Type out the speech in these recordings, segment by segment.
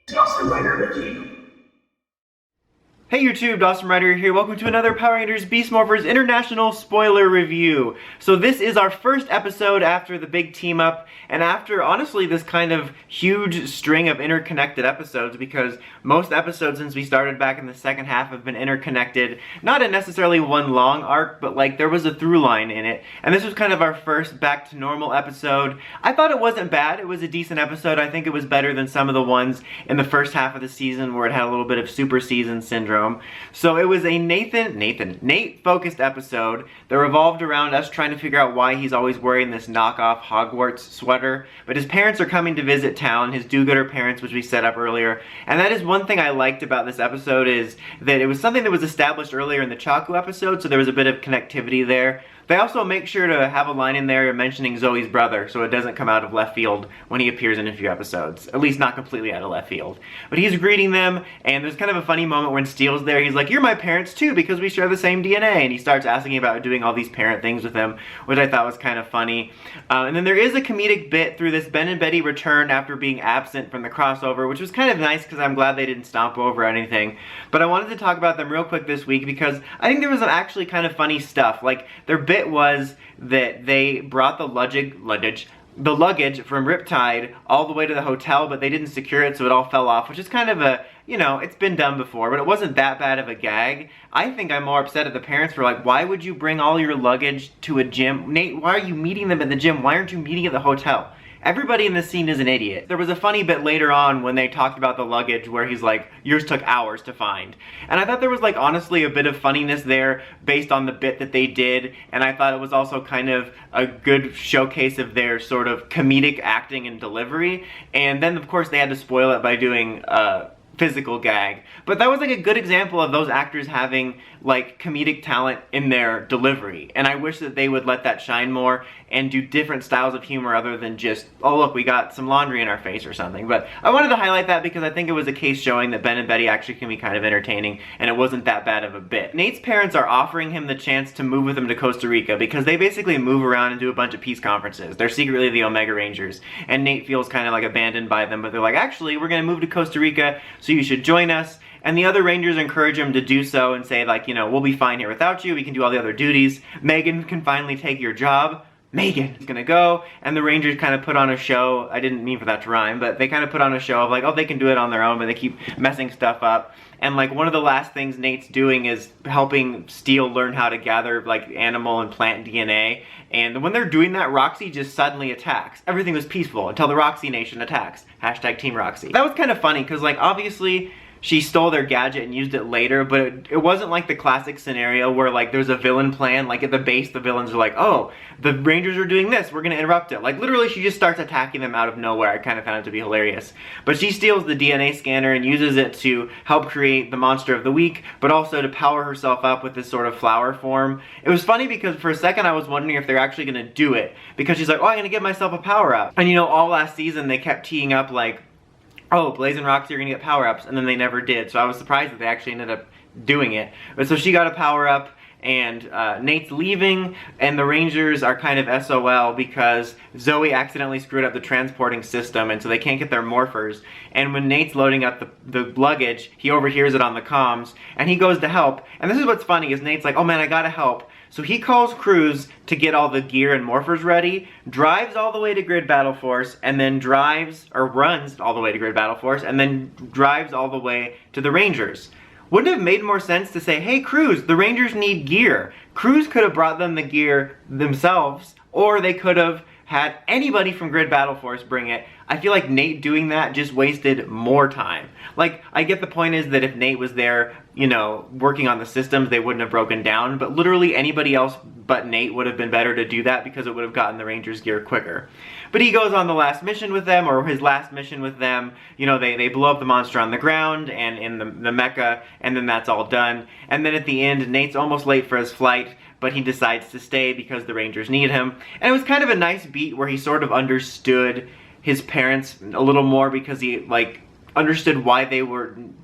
Dawson Rider Wiki. Hey YouTube, Dawson Rider here. Welcome to another Power Rangers Beast Morphers International Spoiler Review. So this is our first episode after the big team up, and after, honestly, this kind of huge string of interconnected episodes, because most episodes since we started back in the second half have been interconnected, not in necessarily one long arc, but like there was a through line in it. And this was kind of our first back to normal episode. I thought it wasn't bad. It was a decent episode. I think it was better than some of the ones in the first half of the season where it had a little bit of super season syndrome. So it was a Nate-focused episode that revolved around us trying to figure out why he's always wearing this knockoff Hogwarts sweater. But his parents are coming to visit town, his do-gooder parents, which we set up earlier. And that is one thing I liked about this episode, is that it was something that was established earlier in the Chaku episode, so there was a bit of connectivity there. They also make sure to have a line in there mentioning Zoe's brother, so it doesn't come out of left field when he appears in a few episodes. At least not completely out of left field. But he's greeting them, and there's kind of a funny moment when Steel's there. He's like, "You're my parents too, because we share the same DNA." And he starts asking about doing all these parent things with him, which I thought was kind of funny. And then there is a comedic bit through this. Ben and Betty return after being absent from the crossover, which was kind of nice because I'm glad they didn't stomp over anything. But I wanted to talk about them real quick this week because I think there was some actually kind of funny stuff. Like, their bit was that they brought the luggage from Riptide all the way to the hotel, but they didn't secure it, so it all fell off, which is kind of a, you know, it's been done before, but it wasn't that bad of a gag. I think I'm more upset at the parents for like, why would you bring all your luggage to a gym? Nate, why are you meeting them at the gym? Why aren't you meeting at the hotel? Everybody in this scene is an idiot. There was a funny bit later on when they talked about the luggage where he's like, yours took hours to find. And I thought there was like honestly a bit of funniness there based on the bit that they did, and I thought it was also kind of a good showcase of their sort of comedic acting and delivery. And then of course they had to spoil it by doing physical gag. But that was like a good example of those actors having like comedic talent in their delivery. And I wish that they would let that shine more and do different styles of humor other than just, oh look, we got some laundry in our face or something. But I wanted to highlight that because I think it was a case showing that Ben and Betty actually can be kind of entertaining, and it wasn't that bad of a bit. Nate's parents are offering him the chance to move with him to Costa Rica because they basically move around and do a bunch of peace conferences. They're secretly the Omega Rangers, and Nate feels kind of like abandoned by them, but they're like, actually, we're gonna move to Costa Rica, so you should join us. And the other Rangers encourage him to do so and say, like, you know, we'll be fine here without you, we can do all the other duties. Megan can finally take your job. Megan is gonna go, and the Rangers kind of put on a show. I didn't mean for that to rhyme, but they kind of put on a show of like, oh, they can do it on their own, but they keep messing stuff up. And like one of the last things Nate's doing is helping Steel learn how to gather like animal and plant DNA. And when they're doing that, Roxy just suddenly attacks. Everything was peaceful until the Roxy Nation attacks. Hashtag Team Roxy. That was kind of funny because like obviously she stole their gadget and used it later, but it wasn't like the classic scenario where like there's a villain plan, like at the base the villains are like, oh, the Rangers are doing this, we're gonna interrupt it. Like literally she just starts attacking them out of nowhere. I kind of found it to be hilarious. But she steals the DNA scanner and uses it to help create the monster of the week, but also to power herself up with this sort of flower form. It was funny because for a second I was wondering if they're actually gonna do it, because she's like, oh, I'm gonna give myself a power up. And you know, all last season they kept teeing up like, oh, Blaze and Roxy are gonna get power-ups, and then they never did, so I was surprised that they actually ended up doing it. But so she got a power-up, and Nate's leaving, and the Rangers are kind of SOL because Zoe accidentally screwed up the transporting system, and so they can't get their morphers. And when Nate's loading up the luggage, he overhears it on the comms, and he goes to help. And this is what's funny, is Nate's like, oh man, I gotta help. So he calls Cruz to get all the gear and morphers ready, drives all the way to Grid Battle Force, and then runs all the way to Grid Battle Force, and then drives all the way to the Rangers. Wouldn't it have made more sense to say, hey Cruz, the Rangers need gear. Cruz could have brought them the gear themselves, or they could have had anybody from Grid Battle Force bring it. I feel like Nate doing that just wasted more time. Like, I get the point is that if Nate was there, you know, working on the systems, they wouldn't have broken down, but literally anybody else but Nate would have been better to do that because it would have gotten the Rangers gear quicker. But he goes on the last mission with them, or his last mission with them. You know, they blow up the monster on the ground and in the mecha, and then that's all done. And then at the end, Nate's almost late for his flight, but he decides to stay because the Rangers need him. And it was kind of a nice beat where he sort of understood his parents a little more, because he like understood why they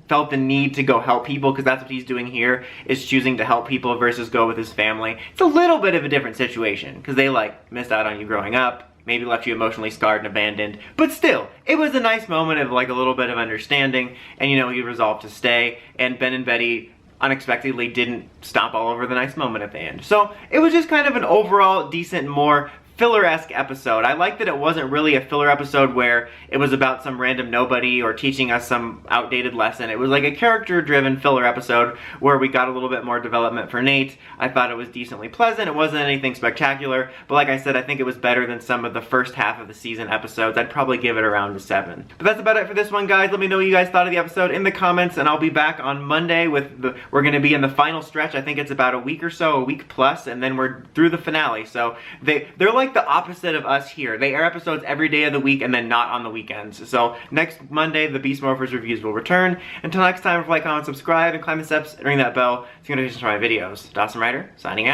felt the need to go help people, because that's what he's doing here, is choosing to help people versus go with his family. It's a little bit of a different situation because they like missed out on you growing up. maybe left you emotionally scarred and abandoned. But still, it was a nice moment of like a little bit of understanding, and you know, he resolved to stay, and Ben and Betty unexpectedly didn't stomp all over the nice moment at the end. So it was just kind of an overall decent, more filler-esque episode. I liked that it wasn't really a filler episode where it was about some random nobody or teaching us some outdated lesson. It was like a character-driven filler episode where we got a little bit more development for Nate. I thought it was decently pleasant. It wasn't anything spectacular, but like I said, I think it was better than some of the first half of the season episodes. I'd probably give it around a 7. But that's about it for this one, guys. Let me know what you guys thought of the episode in the comments, and I'll be back on Monday with we're gonna be in the final stretch. I think it's about a week or so, a week plus, and then we're through the finale. So they're like the opposite of us here. They air episodes every day of the week and then not on the weekends. So next Monday, the Beast Morphers reviews will return. Until next time, like, comment, subscribe, and climb the steps and ring that bell to get notifications for my videos. Dawson Ryder, signing out.